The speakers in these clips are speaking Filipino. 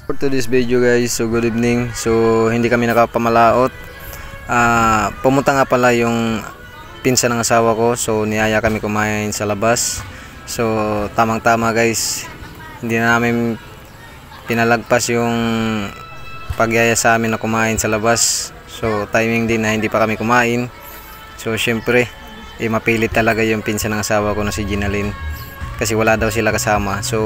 For today's video guys, so good evening. So hindi kami nakapamalaot. Pumunta nga pala yung pinsan ng asawa ko. So niyaya kami kumain sa labas. So tamang tama guys, hindi na namin pinalagpas yung pagyaya sa amin na kumain sa labas. So timing din na hindi pa kami kumain. So syempre mapilit talaga yung pinsan ng asawa ko na si Ginalyn, kasi wala daw sila kasama. So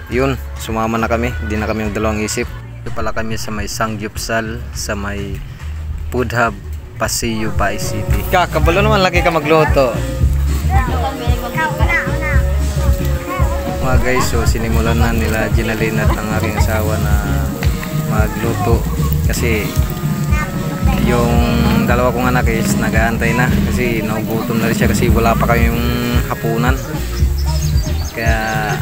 yun, sumama na kami, hindi na kami magdalawang isip. Ito pala kami sa may Sanggupsal, sa may Food Hub, Paseo, Vice City. Kakabalo naman, laki ka magluto. Mga guys, so sinimulan na nila Ginalyn at ang aking asawa na magluto, kasi yung dalawa kong anak is nag-aantay na, kasi naugutom na rin siya kasi wala pa kayong hapunan. Kaya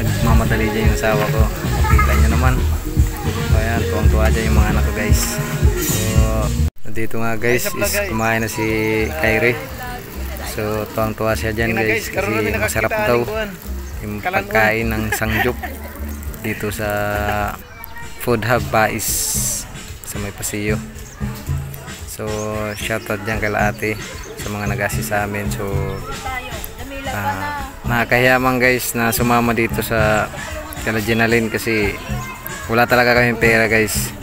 nagmamadali dyan yung asawa ko. Makita nyo naman. So ayan, tuwang-tuwa dyan yung mga anak ko guys. So dito nga guys is kumain na si Kyrie. So tuwang-tuwa siya dyan guys, kasi masarap daw yung pagkain ng sangyup dito sa Food Hub Bais sa may Paseo. So shoutout dyan kay ate sa mga nag-assist sa amin. So nakakahiyaman guys na sumama dito sa kala Ginalyn, kasi wala talaga kaming pera guys.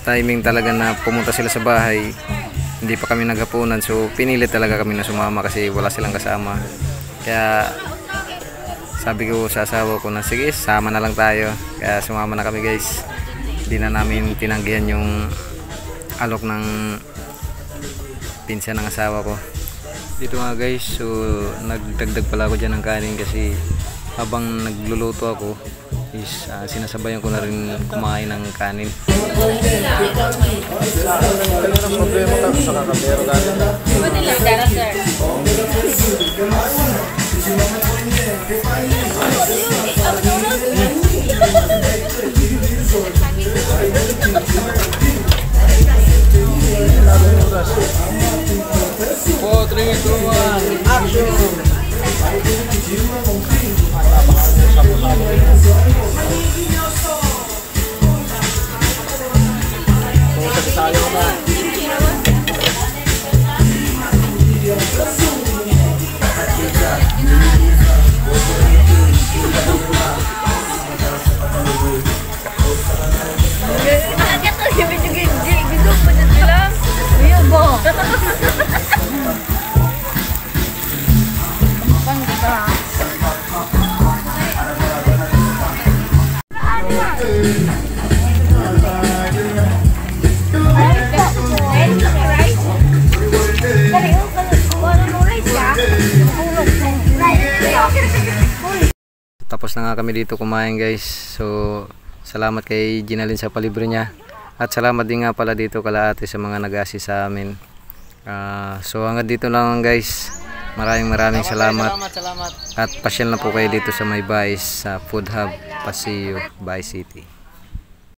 Timing talaga na pumunta sila sa bahay, hindi pa kami naghapunan. So pinilit talaga kami na sumama kasi wala silang kasama. Kaya sabi ko sa asawa ko na sige, sama na lang tayo. Kaya sumama na kami guys. Hindi na namin tinanggihan yung alok ng pinsan ng asawa ko. Dito nga guys, so nagdagdag pala ako dyan ng kanin, kasi habang nagluluto ako is sinasabayan ko na rin kumain ng kanin. Tapos na nga kami dito kumain guys. So salamat kay Ginalyn sa palibre niya, at salamat din nga pala dito kala ate sa mga nag-assist sa amin. So hanggang dito lang guys. Maraming salamat. At pasyal na po kayo dito sa may Vice, sa Food Hub Paseo, Vice City.